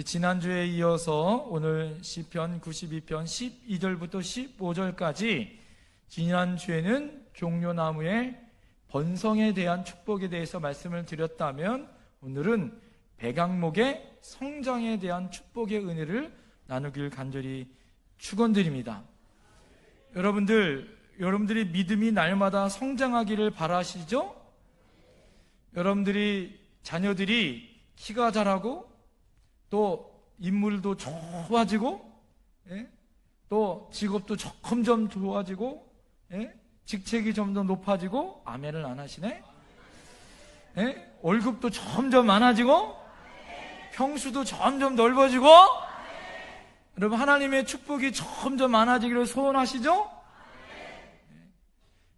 지난주에 이어서 오늘 시편 92편 12절부터 15절까지 지난주에는 종려나무의 번성에 대한 축복에 대해서 말씀을 드렸다면 오늘은 백향목의 성장에 대한 축복의 은혜를 나누길 간절히 축원드립니다. 여러분들이 믿음이 날마다 성장하기를 바라시죠? 여러분들이 자녀들이 키가 자라고 또 인물도 좋아지고 또 직업도 점점 좋아지고 직책이 점점 높아지고 아멘을 안 하시네? 월급도 점점 많아지고 평수도 점점 넓어지고 여러분 하나님의 축복이 점점 많아지기를 소원하시죠?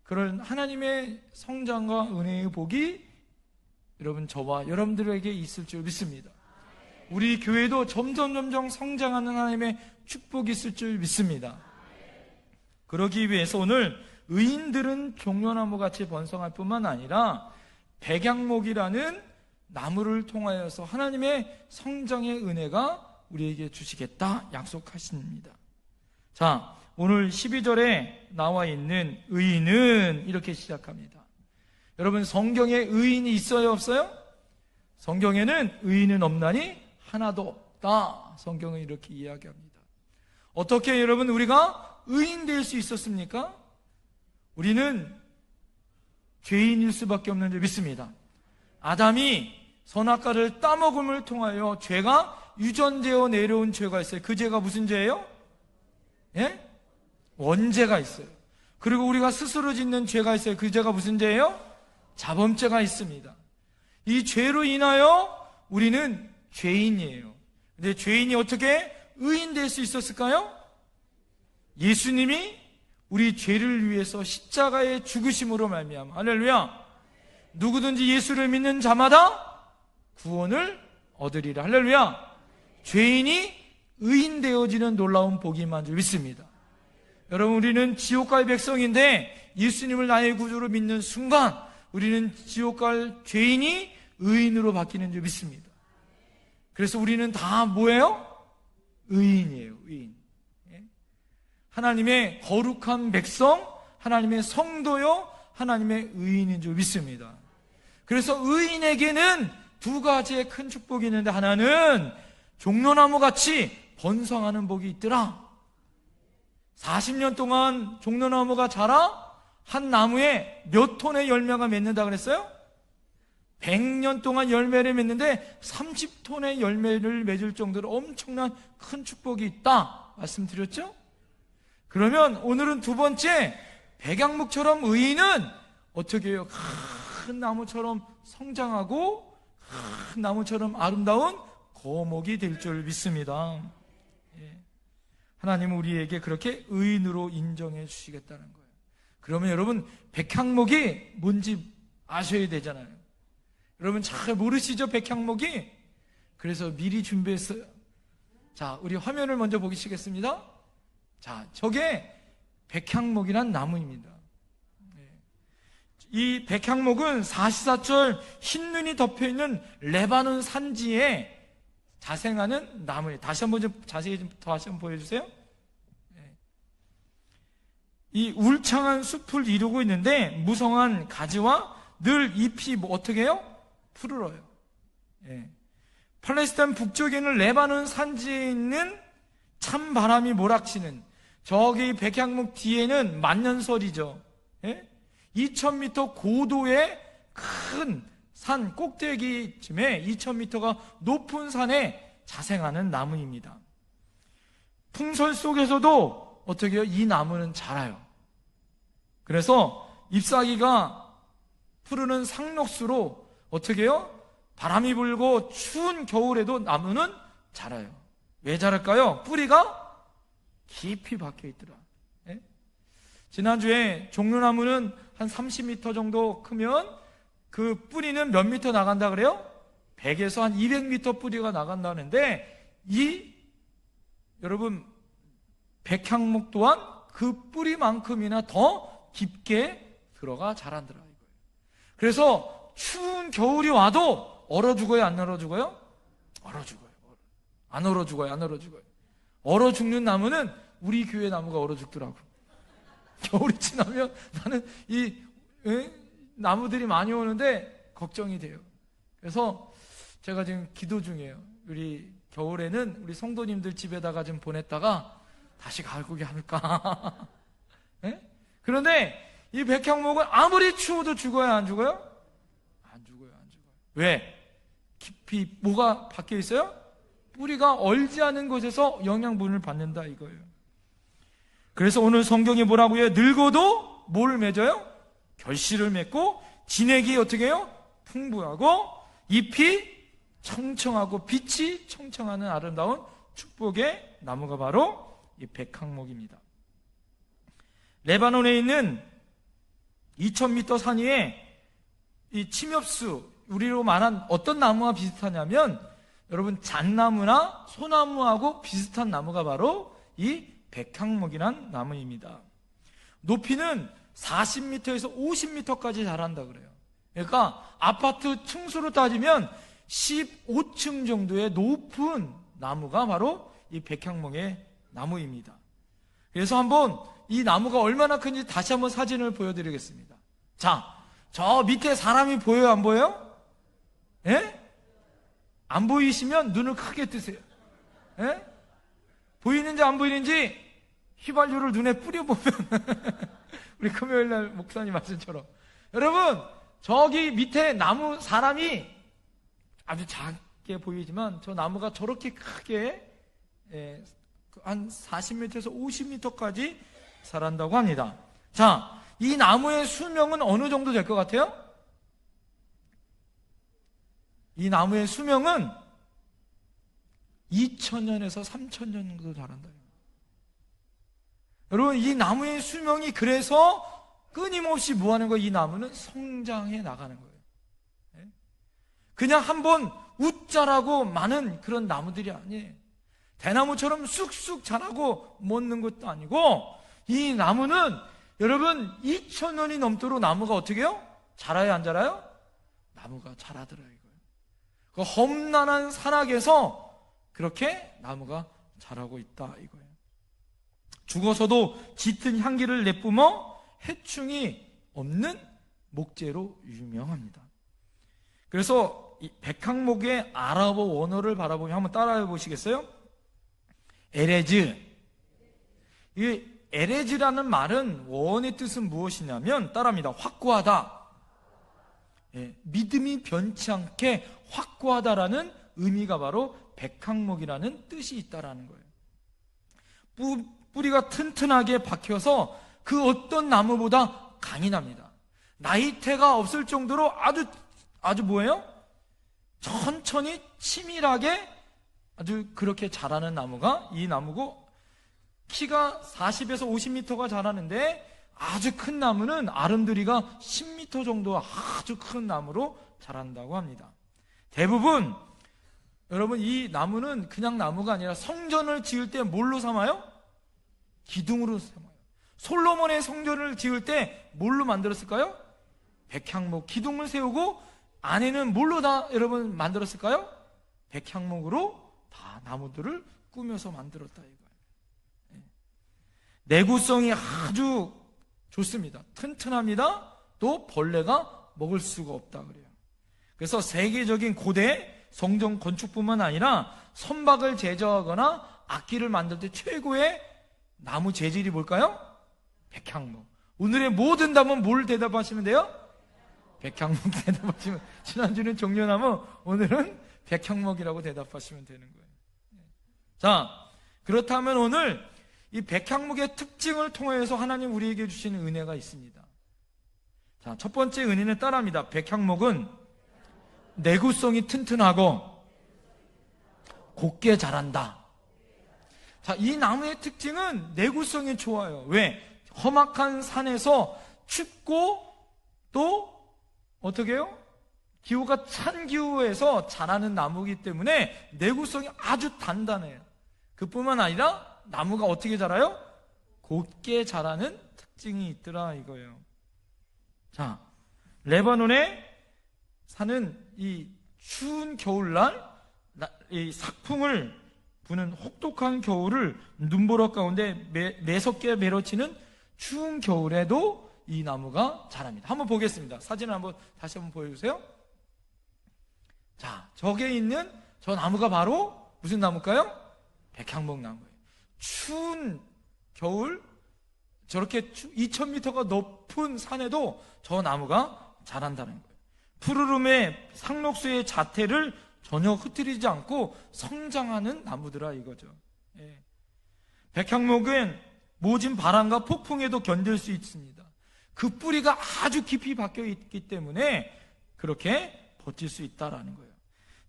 그런 하나님의 성장과 은혜의 복이 여러분 저와 여러분들에게 있을 줄 믿습니다. 우리 교회도 점점 성장하는 하나님의 축복이 있을 줄 믿습니다. 그러기 위해서 오늘 의인들은 종려나무같이 번성할 뿐만 아니라 백향목이라는 나무를 통하여서 하나님의 성장의 은혜가 우리에게 주시겠다 약속하십니다. 자, 오늘 12절에 나와 있는 의인은 이렇게 시작합니다. 여러분 성경에 의인이 있어요 없어요? 성경에는 의인은 없나니 하나도 없다. 성경은 이렇게 이야기합니다. 어떻게 여러분 우리가 의인 될 수 있었습니까? 우리는 죄인일 수밖에 없는 줄 믿습니다. 아담이 선악과를 따먹음을 통하여 죄가 유전되어 내려온 죄가 있어요. 그 죄가 무슨 죄예요? 원죄가 있어요. 그리고 우리가 스스로 짓는 죄가 있어요. 그 죄가 무슨 죄예요? 자범죄가 있습니다. 이 죄로 인하여 우리는 죄인이에요. 근데 죄인이 어떻게 의인 될 수 있었을까요? 예수님이 우리 죄를 위해서 십자가의 죽으심으로 말미암아 할렐루야. 누구든지 예수를 믿는 자마다 구원을 얻으리라. 할렐루야. 죄인이 의인 되어지는 놀라운 복이 임한 줄 믿습니다. 여러분 우리는 지옥 갈 백성인데 예수님을 나의 구주로 믿는 순간 우리는 지옥 갈 죄인이 의인으로 바뀌는 줄 믿습니다. 그래서 우리는 다 뭐예요? 의인이에요. 의인. 하나님의 거룩한 백성, 하나님의 성도요, 하나님의 의인인 줄 믿습니다. 그래서 의인에게는 두 가지의 큰 축복이 있는데 하나는 종려나무같이 번성하는 복이 있더라. 40년 동안 종려나무가 자라 한 나무에 몇 톤의 열매가 맺는다 그랬어요? 100년 동안 열매를 맺는데 30톤의 열매를 맺을 정도로 엄청난 큰 축복이 있다 말씀드렸죠? 그러면 오늘은 두 번째, 백향목처럼 의인은 어떻게 해요? 큰 나무처럼 성장하고 큰 나무처럼 아름다운 거목이 될 줄 믿습니다. 하나님은 우리에게 그렇게 의인으로 인정해 주시겠다는 거예요. 그러면 여러분 백향목이 뭔지 아셔야 되잖아요. 여러분 잘 모르시죠? 백향목이? 그래서 미리 준비했어요. 자, 우리 화면을 먼저 보시겠습니다. 자, 저게 백향목이란 나무입니다. 이 백향목은 사시사철 흰눈이 덮여있는 레바논 산지에 자생하는 나무예요. 다시 한번 좀 자세히 다시 한번 보여주세요. 이 울창한 숲을 이루고 있는데 무성한 가지와 늘 잎이 어떻게 해요? 푸르러요. 팔레스타인 북쪽에는 레바논 산지에 있는 찬 바람이 몰아치는 저기 백향목 뒤에는 만년설이죠. 2000m 고도의 큰 산 꼭대기쯤에 2000m가 높은 산에 자생하는 나무입니다. 풍설 속에서도 어떻게 해요? 이 나무는 자라요. 그래서 잎사귀가 푸르는 상록수로 어떻게 해요? 바람이 불고 추운 겨울에도 나무는 자라요. 왜 자랄까요? 뿌리가 깊이 박혀 있더라. 지난주에 종려나무는 한 30m 정도 크면 그 뿌리는 몇 미터 나간다 그래요? 100에서 한 200m 뿌리가 나간다는데 여러분 백향목 또한 그 뿌리만큼이나 더 깊게 들어가 자란더라 이거예요. 그래서 추운 겨울이 와도 얼어 죽어요? 안 얼어 죽어요? 얼어 죽어요. 안 얼어 죽어요. 안 얼어 죽어요. 얼어 죽는 나무는 우리 교회 나무가 얼어 죽더라고. 겨울이 지나면 나는 이 나무들이 많이 오는데 걱정이 돼요. 그래서 제가 지금 기도 중이에요. 우리 겨울에는 우리 성도님들 집에다가 좀 보냈다가 다시 가을고기 할까. 그런데 이 백향목은 아무리 추워도 죽어요, 안 죽어요? 안 죽어요, 안 죽어요. 왜? 깊이 뭐가 박혀 있어요? 뿌리가 얼지 않은 곳에서 영양분을 받는다 이거예요. 그래서 오늘 성경이 뭐라고요? 늙어도 뭘 맺어요? 결실을 맺고 진액이 어떻게 해요? 풍부하고 잎이 청청하고 빛이 청청하는 아름다운 축복의 나무가 바로 이 백향목입니다. 레바논에 있는 2000m 산 위에 이 침엽수, 우리로 말한 어떤 나무와 비슷하냐면 여러분 잣나무나 소나무하고 비슷한 나무가 바로 이 백향목이란 나무입니다. 높이는 40m에서 50m까지 자란다 그래요. 그러니까 아파트 층수로 따지면 15층 정도의 높은 나무가 바로 이 백향목의 나무입니다. 그래서 한번 이 나무가 얼마나 큰지 다시 한번 사진을 보여드리겠습니다. 자, 저 밑에 사람이 보여요, 안 보여요? 예? 안 보이시면 눈을 크게 뜨세요. 예? 보이는지 안 보이는지 휘발유를 눈에 뿌려보면 우리 금요일날 목사님 말씀처럼 여러분 저기 밑에 나무 사람이 아주 작게 보이지만 저 나무가 저렇게 크게 한 40m에서 50m까지 자란다고 합니다. 자, 이 나무의 수명은 어느 정도 될 것 같아요? 이 나무의 수명은 2000년에서 3000년 정도 자란다. 여러분 이 나무의 수명이 그래서 끊임없이 뭐 하는 거예요? 이 나무는 성장해 나가는 거예요. 그냥 한번 웃자라고 많은 그런 나무들이 아니에요. 대나무처럼 쑥쑥 자라고 먹는 것도 아니고 이 나무는 여러분 2000년이 넘도록 나무가 어떻게 해요? 자라요 안 자라요? 나무가 자라더라고요. 그 험난한 산악에서 그렇게 나무가 자라고 있다 이거예요. 죽어서도 짙은 향기를 내뿜어 해충이 없는 목재로 유명합니다. 그래서 이 백향목의 아랍어 원어를 바라보면 한번 따라해 보시겠어요? 에레즈. 이 에레즈라는 말은 원어의 뜻은 무엇이냐면 따라합니다. 확고하다. 믿음이 변치 않게 확고하다라는 의미가 바로 백향목이라는 뜻이 있다라는 거예요. 뿌리가 튼튼하게 박혀서 그 어떤 나무보다 강인합니다. 나이테가 없을 정도로 아주 뭐예요? 천천히 치밀하게 아주 그렇게 자라는 나무가 이 나무고 키가 40에서 50m가 자라는데 아주 큰 나무는 아름드리가 10m 정도 아주 큰 나무로 자란다고 합니다. 대부분 여러분 이 나무는 그냥 나무가 아니라 성전을 지을 때 뭘로 삼아요? 기둥으로 삼아요. 솔로몬의 성전을 지을 때 뭘로 만들었을까요? 백향목 기둥을 세우고 안에는 뭘로 다 여러분 만들었을까요? 백향목으로 다 나무들을 꾸며서 만들었다 이거예요. 내구성이 아주 좋습니다. 튼튼합니다. 또 벌레가 먹을 수가 없다 그래요. 그래서 세계적인 고대 성전 건축뿐만 아니라 선박을 제조하거나 악기를 만들 때 최고의 나무 재질이 뭘까요? 백향목. 오늘의 모든 답은 뭘 대답하시면 돼요? 백향목 대답하시면, 지난주는 종려나무, 오늘은 백향목이라고 대답하시면 되는 거예요. 자, 그렇다면 오늘 이 백향목의 특징을 통해서 하나님 우리에게 주시는 은혜가 있습니다. 자, 첫 번째 은혜는 따라합니다. 백향목은 내구성이 튼튼하고 곱게 자란다. 자, 이 나무의 특징은 내구성이 좋아요. 왜? 험악한 산에서 춥고 또 어떻게 해요? 기후가 찬 기후에서 자라는 나무이기 때문에 내구성이 아주 단단해요. 그뿐만 아니라 나무가 어떻게 자라요? 곱게 자라는 특징이 있더라 이거예요. 자, 레바논에 사는 이 추운 겨울날 이 삭풍을 부는 혹독한 겨울을 눈보라 가운데 매섭게 매러치는 추운 겨울에도 이 나무가 자랍니다. 한번 보겠습니다. 사진을 한번 다시 한번 보여주세요. 자, 저기에 있는 저 나무가 바로 무슨 나무일까요? 백향목 나무예요. 추운 겨울, 저렇게 2000m가 높은 산에도 저 나무가 자란다는 거예요. 푸르름의 상록수의 자태를 전혀 흐트리지 않고 성장하는 나무더라 이거죠. 예. 백향목은 모진 바람과 폭풍에도 견딜 수 있습니다. 그 뿌리가 아주 깊이 박혀 있기 때문에 그렇게 버틸 수 있다라는 거예요.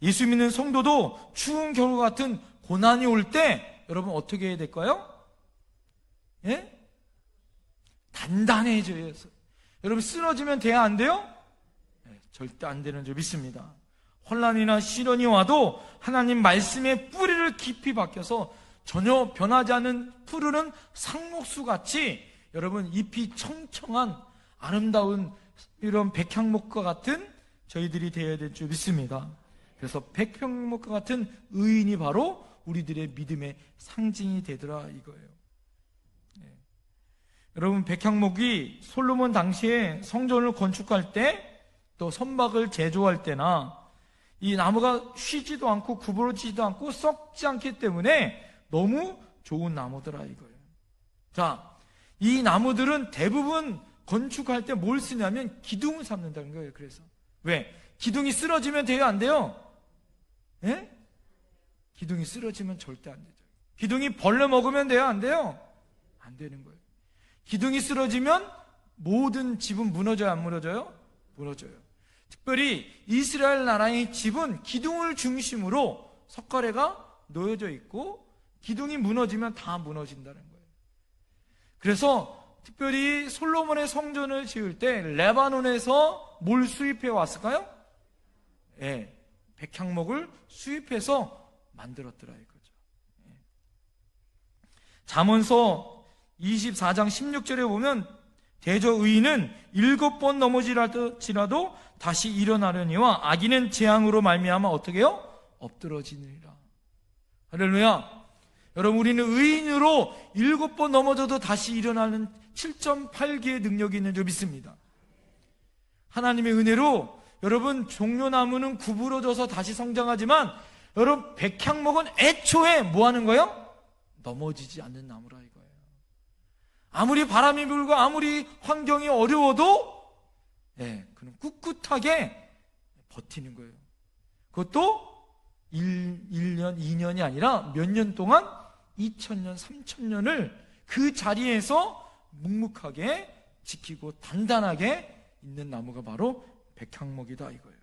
예수 믿는 성도도 추운 겨울 같은 고난이 올 때 여러분 어떻게 해야 될까요? 예? 단단해져야 해요. 여러분 쓰러지면 돼야 안 돼요? 네, 절대 안 되는 줄 믿습니다. 혼란이나 시련이 와도 하나님 말씀의 뿌리를 깊이 박혀서 전혀 변하지 않는 푸르른 상록수같이 여러분 잎이 청청한 아름다운 이런 백향목과 같은 저희들이 되어야 될 줄 믿습니다. 그래서 백향목과 같은 의인이 바로 우리들의 믿음의 상징이 되더라 이거예요. 네. 여러분 백향목이 솔로몬 당시에 성전을 건축할 때 또 선박을 제조할 때나 이 나무가 쉬지도 않고 구부러지지도 않고 썩지 않기 때문에 너무 좋은 나무더라 이거예요. 자, 이 나무들은 대부분 건축할 때 뭘 쓰냐면 기둥을 삼는다는 거예요. 그래서 왜? 기둥이 쓰러지면 돼요? 안 돼요? 예? 기둥이 쓰러지면 절대 안 되죠. 기둥이 벌레 먹으면 돼요? 안 돼요? 안 되는 거예요. 기둥이 쓰러지면 모든 집은 무너져요? 안 무너져요? 무너져요. 특별히 이스라엘 나라의 집은 기둥을 중심으로 석가래가 놓여져 있고 기둥이 무너지면 다 무너진다는 거예요. 그래서 특별히 솔로몬의 성전을 지을 때 레바논에서 뭘 수입해 왔을까요? 예, 백향목을 수입해서 만들었더라 이거죠. 예. 잠언서 24장 16절에 보면 대저 의인은 7번 넘어질지라도 다시 일어나려니와 악인은 재앙으로 말미암아 어떻게 해요? 엎드러지느니라. 할렐루야. 여러분 우리는 의인으로 7번 넘어져도 다시 일어나는 7.8개의 능력이 있는 줄 믿습니다. 하나님의 은혜로 여러분 종려나무는 구부러져서 다시 성장하지만 여러분 백향목은 애초에 뭐 하는 거예요? 넘어지지 않는 나무라 이거예요. 아무리 바람이 불고 아무리 환경이 어려워도 그는 꿋꿋하게 버티는 거예요. 그것도 1년, 2년이 아니라 몇 년 동안 2000년, 3000년을 그 자리에서 묵묵하게 지키고 단단하게 있는 나무가 바로 백향목이다 이거예요.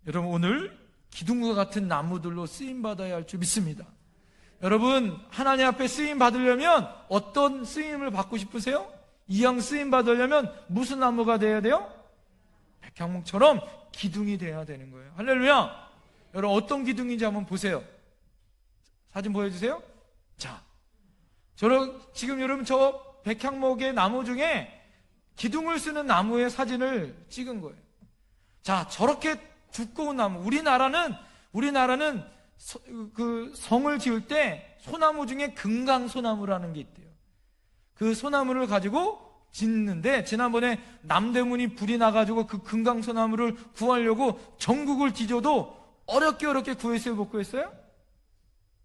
여러분 오늘 기둥과 같은 나무들로 쓰임받아야 할 줄 믿습니다. 여러분 하나님 앞에 쓰임 받으려면 어떤 쓰임을 받고 싶으세요? 이왕 쓰임 받으려면 무슨 나무가 돼야 돼요? 백향목처럼 기둥이 돼야 되는 거예요. 할렐루야. 여러분 어떤 기둥인지 한번 보세요. 사진 보여주세요. 자, 지금 여러분 저 백향목의 나무 중에 기둥을 쓰는 나무의 사진을 찍은 거예요. 자, 저렇게 두꺼운 나무, 우리나라는 그 성을 지을 때 소나무 중에 금강소나무라는 게 있대요. 그 소나무를 가지고 짓는데 지난번에 남대문이 불이 나가지고 그 금강소나무를 구하려고 전국을 뒤져도 어렵게 구했어요? 못 구했어요?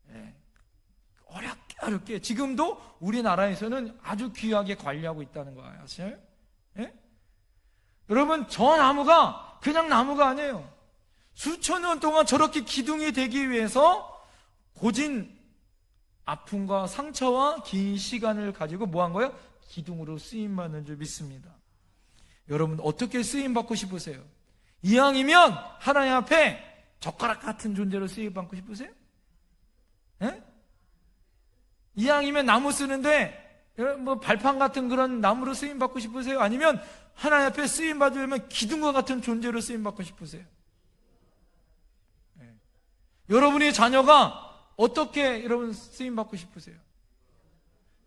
네. 어렵게 지금도 우리나라에서는 아주 귀하게 관리하고 있다는 거 아세요? 네? 여러분 저 나무가 그냥 나무가 아니에요. 수천 년 동안 저렇게 기둥이 되기 위해서 고진 아픔과 상처와 긴 시간을 가지고 뭐 한 거예요? 기둥으로 쓰임받는 줄 믿습니다. 여러분 어떻게 쓰임받고 싶으세요? 이왕이면 하나님 앞에 젓가락 같은 존재로 쓰임받고 싶으세요? 예? 이왕이면 나무 쓰는데 뭐 발판 같은 그런 나무로 쓰임받고 싶으세요? 아니면 하나님 앞에 쓰임받으려면 기둥과 같은 존재로 쓰임받고 싶으세요? 예. 여러분의 자녀가 어떻게 여러분 쓰임받고 싶으세요?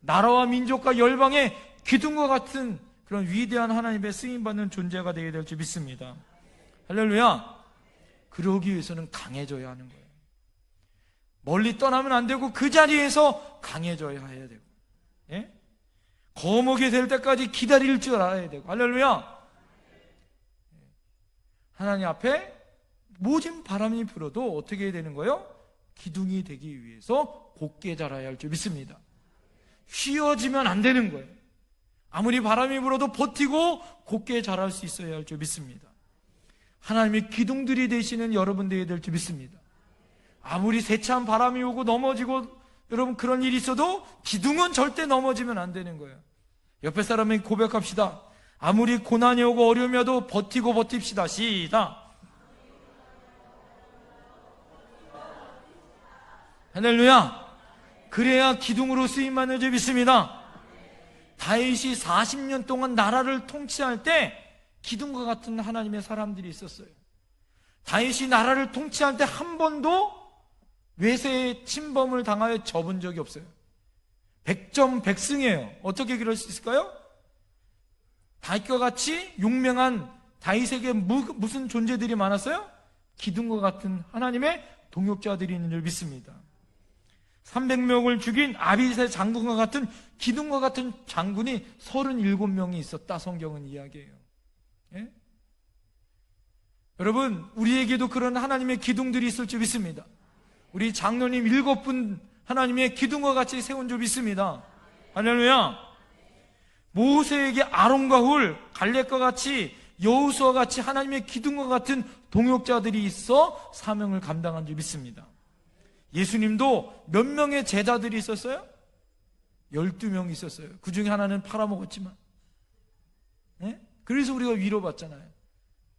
나라와 민족과 열방의 기둥과 같은 그런 위대한 하나님의 쓰임받는 존재가 되게 될 줄 믿습니다. 할렐루야. 그러기 위해서는 강해져야 하는 거예요. 멀리 떠나면 안 되고 그 자리에서 강해져야 해야 되고, 예? 거목이 될 때까지 기다릴 줄 알아야 되고. 할렐루야. 하나님 앞에 모진 바람이 불어도 어떻게 해야 되는 거예요? 기둥이 되기 위해서 곧게 자라야 할 줄 믿습니다. 쉬어지면 안 되는 거예요. 아무리 바람이 불어도 버티고 곧게 자랄 수 있어야 할 줄 믿습니다. 하나님의 기둥들이 되시는 여러분들이 될 줄 믿습니다. 아무리 세찬 바람이 오고 넘어지고 여러분 그런 일이 있어도 기둥은 절대 넘어지면 안 되는 거예요. 옆에 사람에게 고백합시다. 아무리 고난이 오고 어려움이 와도 버티고 버팁시다. 시작. 할렐루야. 그래야 기둥으로 쓰임받는 줄 믿습니다. 다윗이 40년 동안 나라를 통치할 때 기둥과 같은 하나님의 사람들이 있었어요. 다윗이 나라를 통치할 때 한 번도 외세의 침범을 당하여 접은 적이 없어요. 100점 100승이에요. 어떻게 그럴 수 있을까요? 다윗과 같이 용맹한 다윗에게 무슨 존재들이 많았어요? 기둥과 같은 하나님의 동역자들이 있는 줄 믿습니다. 300명을 죽인 아비새 장군과 같은 기둥과 같은 장군이 37명이 있었다. 성경은 이야기해요. 예? 여러분, 우리에게도 그런 하나님의 기둥들이 있을 줄 믿습니다. 우리 장로님 7분 하나님의 기둥과 같이 세운 줄 믿습니다. 할렐루야. 모세에게 아론과 훌, 갈렙과 같이 여호수아와 같이 하나님의 기둥과 같은 동역자들이 있어 사명을 감당한 줄 믿습니다. 예수님도 몇 명의 제자들이 있었어요? 12명 있었어요. 그 중에 하나는 팔아먹었지만, 예? 그래서 우리가 위로받잖아요.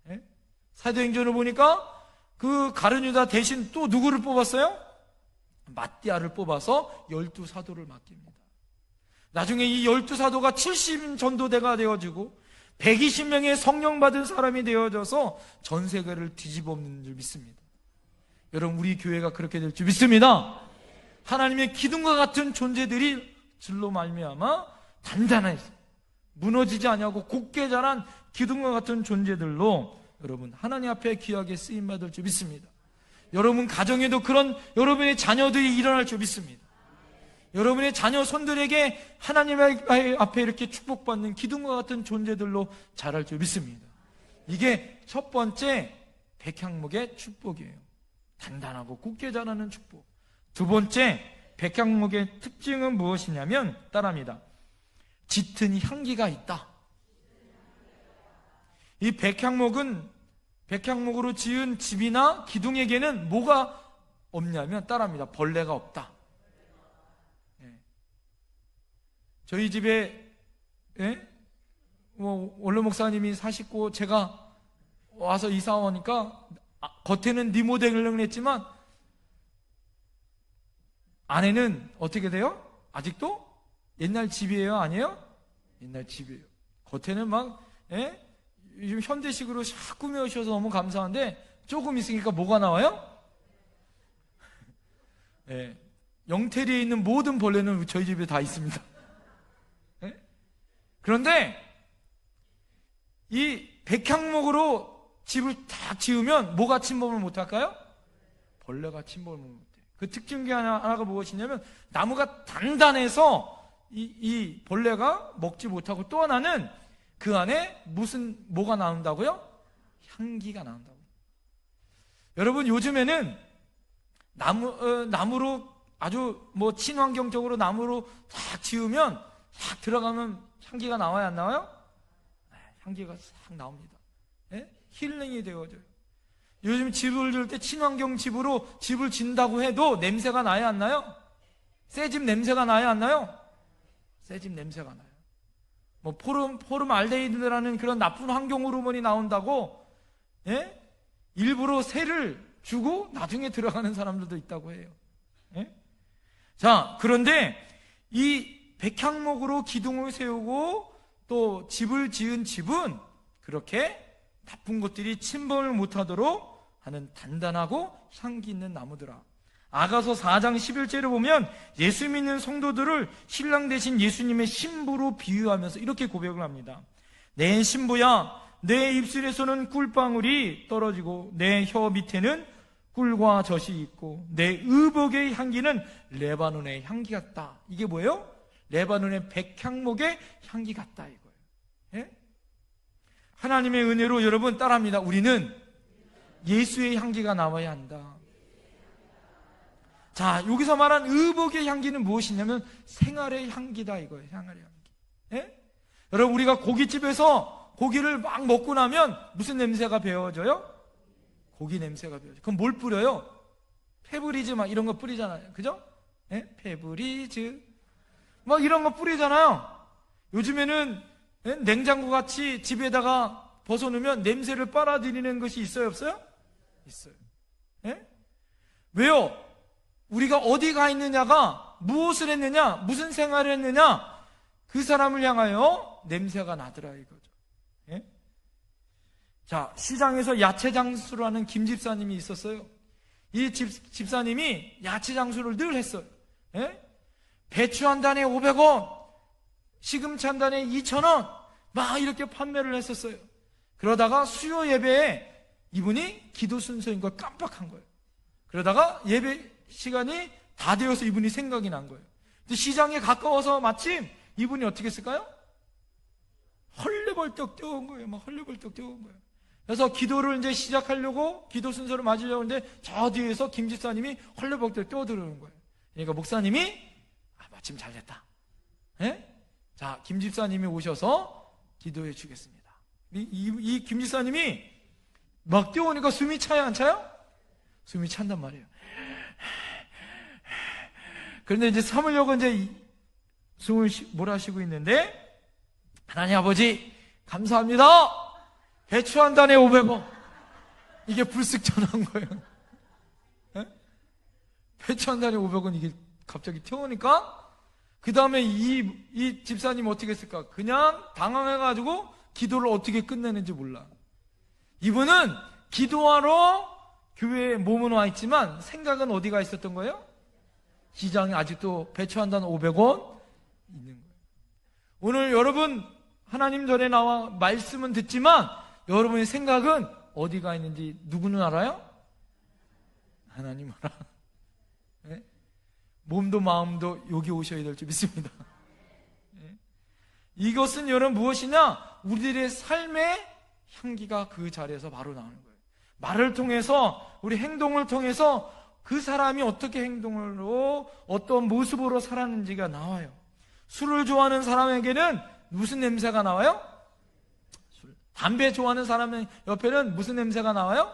예? 사도행전을 보니까 그 가룟 유다 대신 또 누구를 뽑았어요? 마띠아를 뽑아서 12사도를 맡깁니다. 나중에 이 12사도가 70 전도대가 되어지고 120명의 성령 받은 사람이 되어져서 전 세계를 뒤집어엎는 줄 믿습니다. 여러분, 우리 교회가 그렇게 될 줄 믿습니다. 하나님의 기둥과 같은 존재들이 줄로 말미암아 단단해서 무너지지 아니하고 굳게 자란 기둥과 같은 존재들로 여러분 하나님 앞에 귀하게 쓰임받을 줄 믿습니다. 여러분 가정에도 그런 여러분의 자녀들이 일어날 줄 믿습니다. 여러분의 자녀 손들에게 하나님 앞에 이렇게 축복받는 기둥과 같은 존재들로 자랄 줄 믿습니다. 이게 첫 번째 백향목의 축복이에요. 단단하고 굳게 자라는 축복. 두 번째 백향목의 특징은 무엇이냐면 따라합니다. 짙은 향기가 있다. 이 백향목으로 지은 집이나 기둥에게는 뭐가 없냐면 따라합니다. 벌레가 없다. 예. 저희 집에 원로 목사님이 사시고 제가 와서 이사 오니까 겉에는 리모델링을 했지만 안에는 어떻게 돼요? 아직도 옛날 집이에요? 아니에요? 옛날 집이에요. 겉에는 막 요즘 현대식으로 샥 꾸며주셔서 너무 감사한데 조금 있으니까 뭐가 나와요? 영태리에 있는 모든 벌레는 저희 집에 다 있습니다. 그런데 이 백향목으로 집을 딱 지으면 뭐가 침범을 못할까요? 벌레가 침범을 못해요. 그 특징 중에 하나가 무엇이냐면 나무가 단단해서 이 벌레가 먹지 못하고 또 하나는 그 안에 뭐가 나온다고요? 향기가 나온다고요. 여러분 요즘에는 나무로 아주 친환경적으로 나무로 딱 지으면 딱 들어가면 향기가 나와요, 안 나와요? 향기가 싹 나옵니다. 힐링이 되어져요. 요즘 집을 지을 때 친환경 집으로 집을 짓는다고 해도 냄새가 나요, 안 나요? 새 집 냄새가 나요, 안 나요? 새 집 냄새가 나요. 포름알데히드라는 그런 나쁜 환경 호르몬이 나온다고 일부러 새를 주고 나중에 들어가는 사람들도 있다고 해요. 자, 그런데 이 백향목으로 기둥을 세우고 또 집을 지은 집은 그렇게 나쁜 것들이 침범을 못하도록 하는 단단하고 향기 있는 나무더라. 아가서 4장 11절을 보면 예수 믿는 성도들을 신랑 되신 예수님의 신부로 비유하면서 이렇게 고백을 합니다. 내 신부야, 내 입술에서는 꿀방울이 떨어지고 내 혀 밑에는 꿀과 젖이 있고 내 의복의 향기는 레바논의 향기 같다. 이게 뭐예요? 레바논의 백향목의 향기 같다 이거예요. 예? 하나님의 은혜로 여러분 따라합니다. 우리는 예수의 향기가 나와야 한다. 자, 여기서 말한 의복의 향기는 무엇이냐면 생활의 향기다 이거예요. 생활의 향기. 예? 여러분, 우리가 고깃집에서 고기를 막 먹고 나면 무슨 냄새가 배어져요? 고기 냄새가 배어져요. 그럼 뭘 뿌려요? 페브리즈 막 이런 거 뿌리잖아요. 그죠? 예? 페브리즈 막 이런 거 뿌리잖아요. 요즘에는 냉장고 같이 집에다가 벗어놓으면 냄새를 빨아들이는 것이 있어요, 없어요? 있어요. 예? 왜요? 우리가 어디 가 있느냐가 무엇을 했느냐, 무슨 생활을 했느냐, 그 사람을 향하여 냄새가 나더라 이거죠. 예? 자, 시장에서 야채 장수를 하는 김 집사님이 있었어요. 이 집사님이 야채 장수를 늘 했어요. 예? 배추 한 단에 500원, 시금치 한 단에 2,000원, 막 이렇게 판매를 했었어요. 그러다가 수요 예배에 이분이 기도 순서인 걸 깜빡한 거예요. 그러다가 예배 시간이 다 되어서 이분이 생각이 난 거예요. 근데 시장에 가까워서 마침 이분이 어떻게 했을까요? 헐레벌떡 뛰어온 거예요. 막 헐레벌떡 뛰어온 거예요. 그래서 기도를 이제 시작하려고 기도 순서를 맞으려고 하는데 저 뒤에서 김 집사님이 헐레벌떡 뛰어들어오는 거예요. 그러니까 목사님이 마침 잘 됐다. 예? 자, 김 집사님이 오셔서 기도해 주겠습니다. 이 김 집사님이 막 뛰어오니까 숨이 차요, 안 차요? 숨이 찬단 말이에요. 그런데 이제 참으려고 이제 숨을 몰아쉬고 있는데, 하나님 아버지, 감사합니다. 배추 한 단에 500원. 이게 불쑥 전화한 거예요. 예? 배추 한 단에 500원 이게 갑자기 튀어오니까, 그 다음에 이 집사님 어떻게 했을까? 그냥 당황해가지고 기도를 어떻게 끝내는지 몰라. 이분은 기도하러 교회에 몸은 와 있지만 생각은 어디가 있었던 거예요? 시장에 아직도 배추 한 단 500원 있는 거예요. 오늘 여러분 하나님 전에 나와 말씀은 듣지만 여러분의 생각은 어디가 있는지 누구는 알아요? 하나님 알아. 네? 몸도 마음도 여기 오셔야 될 줄 믿습니다. 네? 이것은 여러분 무엇이냐? 우리들의 삶의 향기가 그 자리에서 바로 나오는 거예요. 말을 통해서, 우리 행동을 통해서 그 사람이 어떻게 행동으로 어떤 모습으로 살았는지가 나와요. 술을 좋아하는 사람에게는 무슨 냄새가 나와요? 술. 담배 좋아하는 사람 옆에는 무슨 냄새가 나와요?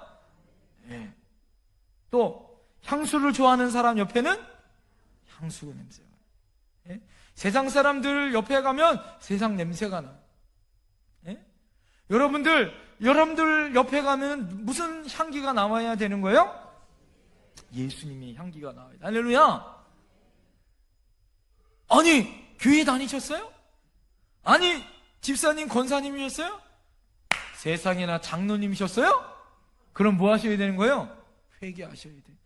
예. 또 향수를 좋아하는 사람 옆에는 향수 냄새가 나요. 예? 세상 사람들 옆에 가면 세상 냄새가 나요. 예? 여러분들 옆에 가면 무슨 향기가 나와야 되는 거예요? 예수님의 향기가 나와요. 할렐루야. 아니, 교회 다니셨어요? 아니, 집사님, 권사님이셨어요? 세상에나 장로님이셨어요? 그럼 뭐 하셔야 되는 거예요? 회개하셔야 돼요.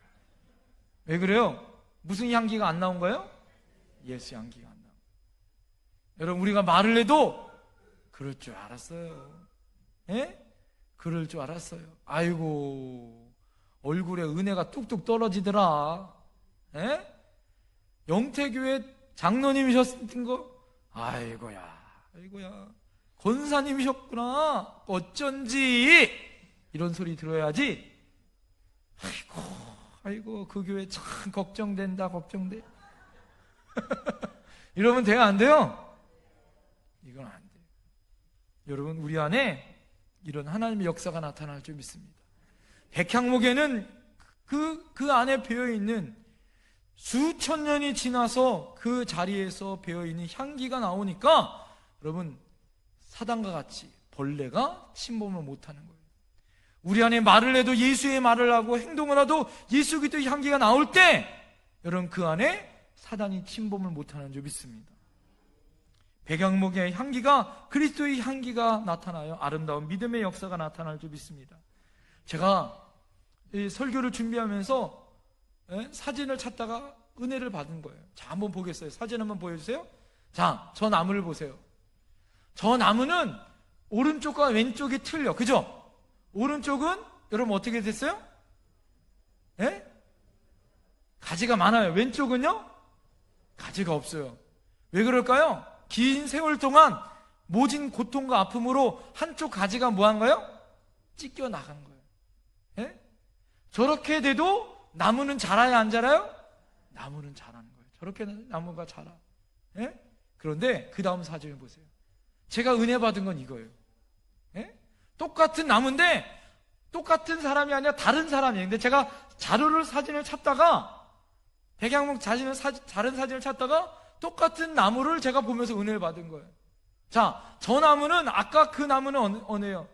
왜 그래요? 무슨 향기가 안 나온 거예요? 예수 향기가 안 나온 거예요. 여러분, 우리가 말을 해도 그럴 줄 알았어요. 예? 그럴 줄 알았어요. 아이고, 얼굴에 은혜가 뚝뚝 떨어지더라. 예? 영태교회 장로님이셨던 거? 아이고야. 권사님이셨구나. 어쩐지. 이런 소리 들어야지. 아이고, 그 교회 참 걱정된다, 걱정돼. 이러면 돼요, 안 돼요? 이건 안 돼요. 여러분, 우리 안에 이런 하나님의 역사가 나타날 줄 믿습니다. 백향목에는 그 안에 배어있는 수천 년이 지나서 그 자리에서 배어있는 향기가 나오니까 여러분, 사단과 같이 벌레가 침범을 못하는 거예요. 우리 안에 말을 해도 예수의 말을 하고 행동을 해도 예수 그리스도의 향기가 나올 때 여러분, 그 안에 사단이 침범을 못하는 줄 믿습니다. 백향목의 향기가 그리스도의 향기가 나타나요. 아름다운 믿음의 역사가 나타날 줄 믿습니다. 제가 이 설교를 준비하면서 사진을 찾다가 은혜를 받은 거예요. 자, 한번 보겠어요. 사진 한번 보여주세요. 자, 저 나무를 보세요. 저 나무는 오른쪽과 왼쪽이 틀려. 그죠? 오른쪽은 여러분 어떻게 됐어요? 예? 가지가 많아요. 왼쪽은요? 가지가 없어요. 왜 그럴까요? 긴 세월 동안 모진 고통과 아픔으로 한쪽 가지가 뭐한 거예요? 찢겨 나간 거예요. 예? 저렇게 돼도 나무는 자라야 안 자라요? 나무는 자라는 거예요. 저렇게 나무가 자라. 예? 그런데 그 다음 사진을 보세요. 제가 은혜 받은 건 이거예요. 예? 똑같은 나무인데 똑같은 사람이 아니라 다른 사람이에요. 근데 제가 자료를 사진을 찾다가 백양목 다른 사진을 찾다가 똑같은 나무를 제가 보면서 은혜를 받은 거예요. 자, 저 나무는 아까 그 나무는 어느예요?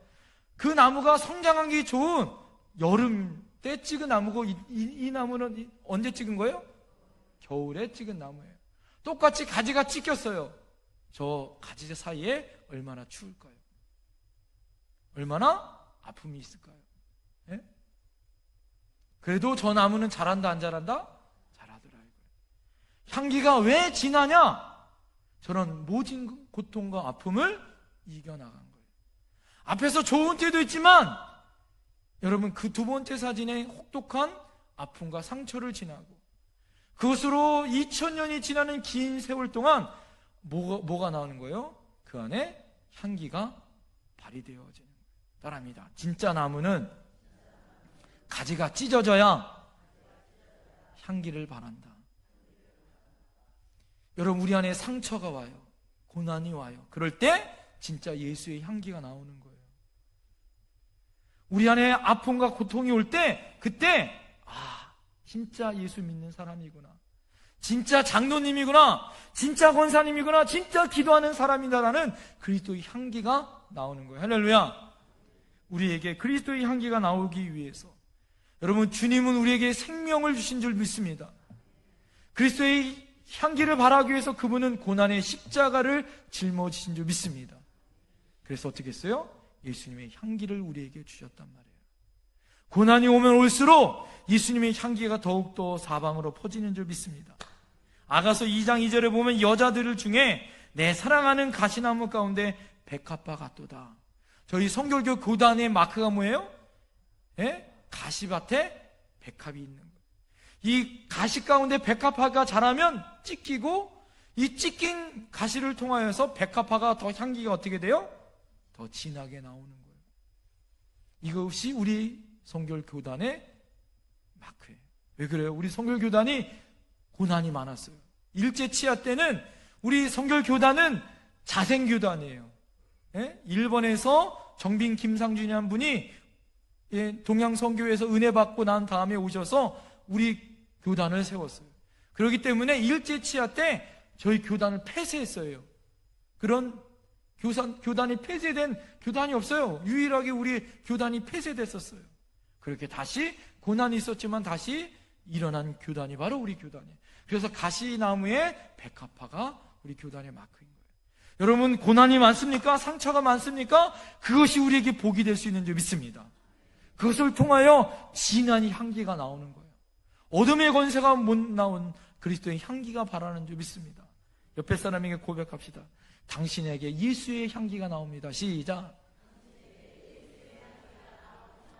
그 나무가 성장하기 좋은 여름 때 찍은 나무고 이 나무는 언제 찍은 거예요? 겨울에 찍은 나무예요. 똑같이 가지가 찢겼어요. 저 가지 사이에 얼마나 추울까요? 얼마나 아픔이 있을까요? 예? 그래도 저 나무는 자란다 안 자란다? 자라더라고요. 향기가 왜 진하냐? 저런 모진 고통과 아픔을 이겨나간 거예요. 앞에서 좋은 때도 있지만 여러분 그 두 번째 사진에 혹독한 아픔과 상처를 지나고 그것으로 2000년이 지나는 긴 세월 동안 뭐가 나오는 거예요? 그 안에 향기가 발휘되어지는 거예요. 따라합니다. 진짜 나무는 가지가 찢어져야 향기를 발한다. 여러분 우리 안에 상처가 와요. 고난이 와요. 그럴 때 진짜 예수의 향기가 나오는 거예요. 우리 안에 아픔과 고통이 올 때 그때 진짜 예수 믿는 사람이구나. 진짜 장로님이구나. 진짜 권사님이구나. 진짜 기도하는 사람이다라는 그리스도의 향기가 나오는 거예요. 할렐루야. 우리에게 그리스도의 향기가 나오기 위해서 여러분 주님은 우리에게 생명을 주신 줄 믿습니다. 그리스도의 향기를 발하기 위해서 그분은 고난의 십자가를 짊어지신 줄 믿습니다. 그래서 어떻게 했어요? 예수님의 향기를 우리에게 주셨단 말이에요. 고난이 오면 올수록 예수님의 향기가 더욱더 사방으로 퍼지는 줄 믿습니다. 아가서 2장 2절에 보면 여자들 중에 내 사랑하는 가시나무 가운데 백합화 같도다. 저희 성결교 교단의 마크가 뭐예요? 예? 가시밭에 백합이 있는 거예요. 이 가시 가운데 백합화가 자라면 찢기고 이 찢긴 가시를 통하여서 백합화가 더 향기가 어떻게 돼요? 더 진하게 나오는 거예요. 이것이 우리 성결교단의 마크예요. 왜 그래요? 우리 성결교단이 고난이 많았어요. 일제 치하 때는 우리 성결교단은 자생교단이에요. 예? 일본에서 정빈 김상준이 한 분이 동양성교회에서 은혜 받고 난 다음에 오셔서 우리 교단을 세웠어요. 그렇기 때문에 일제 치하 때 저희 교단을 폐쇄했어요. 그런 교단이 폐쇄된 교단이 없어요. 유일하게 우리 교단이 폐쇄됐었어요. 그렇게 다시 고난이 있었지만 다시 일어난 교단이 바로 우리 교단이에요. 그래서 가시나무의 백합화가 우리 교단의 마크인 거예요. 여러분 고난이 많습니까? 상처가 많습니까? 그것이 우리에게 복이 될 수 있는 줄 믿습니다. 그것을 통하여 진한 향기가 나오는 거예요. 어둠의 권세가 못 나온 그리스도의 향기가 발하는 줄 믿습니다. 옆에 사람에게 고백합시다. 당신에게 예수의 향기가 나옵니다. 시작.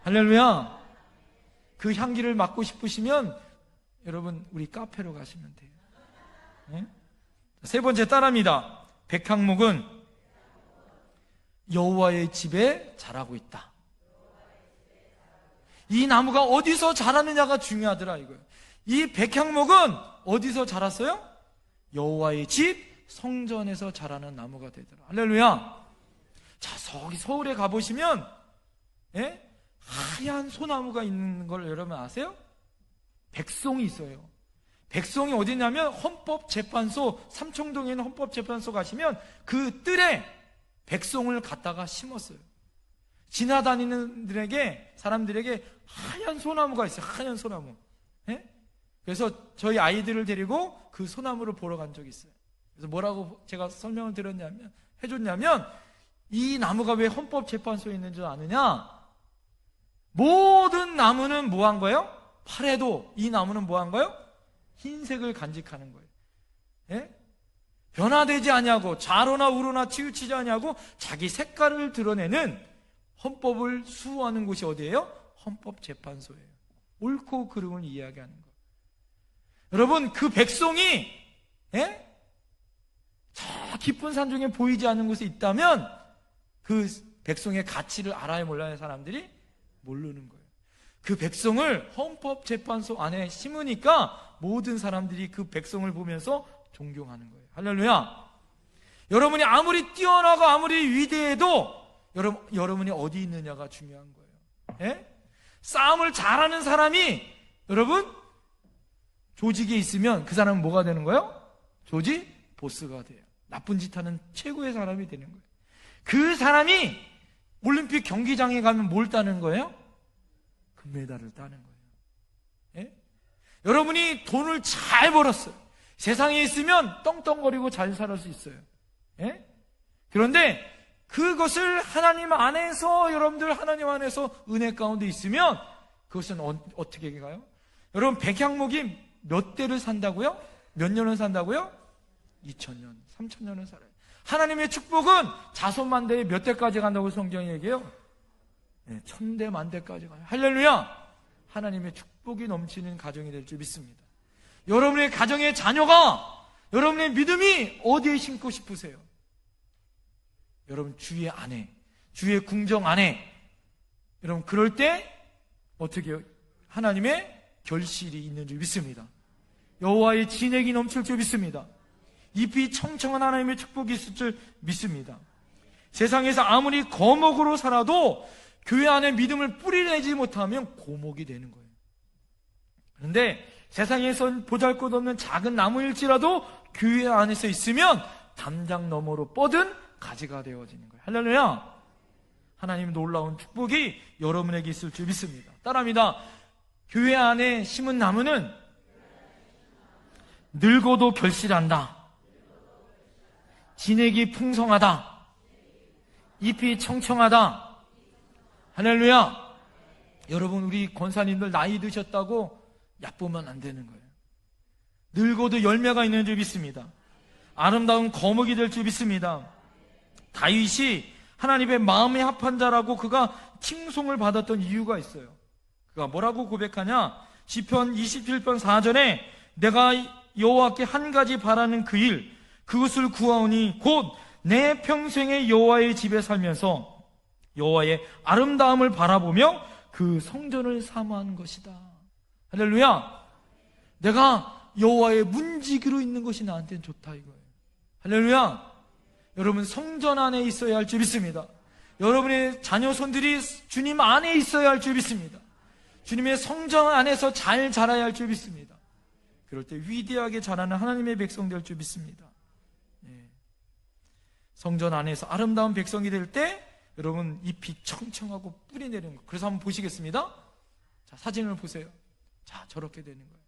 할렐루야. 그 향기를 맡고 싶으시면 여러분 우리 카페로 가시면 돼요. 네? 세 번째 따라합니다. 백향목은 여호와의 집에 자라고 있다. 이 나무가 어디서 자라느냐가 중요하더라 이거예요. 이 백향목은 어디서 자랐어요? 여호와의 집 성전에서 자라는 나무가 되더라. 할렐루야. 자, 서울에 가보시면 하얀 소나무가 있는 걸 여러분 아세요? 백송이 있어요. 백송이 어디냐면 헌법재판소, 삼청동에 있는 헌법재판소 가시면 그 뜰에 백송을 갖다가 심었어요. 지나다니는 사람들에게 하얀 소나무가 있어요. 하얀 소나무. 그래서 저희 아이들을 데리고 그 소나무를 보러 간 적이 있어요. 그래서 뭐라고 제가 설명을 해줬냐면 이 나무가 왜 헌법재판소에 있는 줄 아느냐? 모든 나무는 뭐 한 거예요? 팔에도 이 나무는 뭐 한 거예요? 흰색을 간직하는 거예요. 예? 변화되지 아니하고 좌로나 우로나 치우치지 아니하고 자기 색깔을 드러내는 헌법을 수호하는 곳이 어디예요? 헌법재판소예요. 옳고 그름을 이야기하는 것. 여러분, 그 백성이 저 깊은 산 중에 보이지 않는 곳에 있다면 그 백성의 가치를 알아야 몰라야 사람들이 모르는 거예요. 그 백성을 헌법재판소 안에 심으니까 모든 사람들이 그 백성을 보면서 존경하는 거예요. 할렐루야. 여러분이 아무리 뛰어나고 아무리 위대해도 여러분이 어디 있느냐가 중요한 거예요. 싸움을 잘하는 사람이 여러분 조직에 있으면 그 사람은 뭐가 되는 거예요? 조직 보스가 돼요. 나쁜 짓 하는 최고의 사람이 되는 거예요. 그 사람이 올림픽 경기장에 가면 뭘 따는 거예요? 금메달을 따는 거예요. 여러분이 돈을 잘 벌었어요. 세상에 있으면 떵떵거리고 잘 살 수 있어요. 그런데 그것을 하나님 안에서, 여러분들 하나님 안에서 은혜 가운데 있으면 그것은 어떻게 가요? 여러분, 백향목이 몇 대를 산다고요? 몇 년을 산다고요? 2000년, 3000년을 살아요. 하나님의 축복은 자손만대에 몇 대까지 간다고 성경이 얘기해요? 1000대 만대까지 가요. 할렐루야. 하나님의 축복이 넘치는 가정이 될 줄 믿습니다. 여러분의 가정의 자녀가, 여러분의 믿음이 어디에 심고 싶으세요? 여러분 주의 안에, 주의 궁정 안에. 여러분 그럴 때 어떻게 해요? 하나님의 결실이 있는 줄 믿습니다. 여호와의 진액이 넘칠 줄 믿습니다. 잎이 청청한 하나님의 축복이 있을 줄 믿습니다. 세상에서 아무리 거목으로 살아도 교회 안에 믿음을 뿌리내지 못하면 고목이 되는 거예요. 그런데 세상에선 보잘것없는 작은 나무일지라도 교회 안에서 있으면 담장 너머로 뻗은 가지가 되어지는 거예요. 할렐루야. 하나님의 놀라운 축복이 여러분에게 있을 줄 믿습니다. 따라합니다. 교회 안에 심은 나무는 늙어도 결실한다. 진액이 풍성하다. 잎이 청청하다. 할렐루야. 여러분, 우리 권사님들 나이 드셨다고 얕보면 안 되는 거예요. 늙어도 열매가 있는 줄 믿습니다. 아름다운 거목이 될 줄 믿습니다. 다윗이 하나님의 마음에 합한 자라고 그가 칭송을 받았던 이유가 있어요. 그가 뭐라고 고백하냐? 시편 27편 4절에 내가 여호와께 한 가지 바라는 그 일, 그것을 구하오니 곧 내 평생에 여호와의 집에 살면서 여호와의 아름다움을 바라보며 그 성전을 사모하는 것이다. 할렐루야. 내가 여호와의 문지기로 있는 것이 나한테는 좋다 이거예요. 할렐루야. 여러분 성전 안에 있어야 할 줄 믿습니다. 여러분의 자녀손들이 주님 안에 있어야 할 줄 믿습니다. 주님의 성전 안에서 잘 자라야 할 줄 믿습니다. 그럴 때 위대하게 자라는 하나님의 백성 될 줄 믿습니다. 성전 안에서 아름다운 백성이 될 때 여러분 잎이 청청하고 뿌리 내리는 거. 그래서 한번 보시겠습니다. 자, 사진을 보세요. 자, 저렇게 되는 거예요.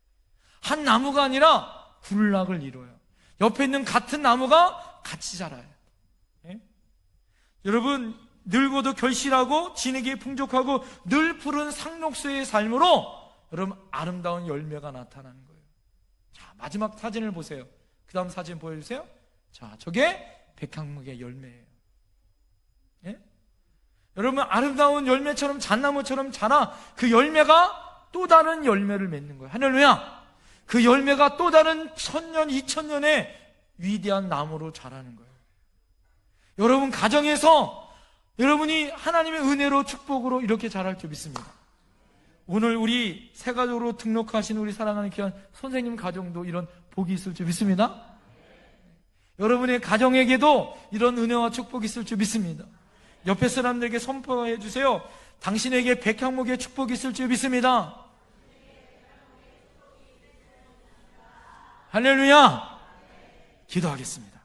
한 나무가 아니라 군락을 이뤄요. 옆에 있는 같은 나무가 같이 자라요. 여러분 늙어도 결실하고 진액이 풍족하고 늘 푸른 상록수의 삶으로 여러분 아름다운 열매가 나타나는 거예요. 자, 마지막 사진을 보세요. 그 다음 사진 보여주세요. 자, 저게 백향목의 열매예요. 여러분 아름다운 열매처럼 잣나무처럼 자라 그 열매가 또 다른 열매를 맺는 거예요. 할렐루야. 그 열매가 또 다른 1000년, 2000년의 위대한 나무로 자라는 거예요. 여러분 가정에서 여러분이 하나님의 은혜로 축복으로 이렇게 자랄 줄 믿습니다. 오늘 우리 새가족으로 등록하신 우리 사랑하는 귀한 선생님 가정도 이런 복이 있을 줄 믿습니다. 여러분의 가정에게도 이런 은혜와 축복이 있을 줄 믿습니다. 옆에 사람들에게 선포해 주세요. 당신에게 백향목의 축복이 있을 줄 믿습니다. 할렐루야. 기도하겠습니다.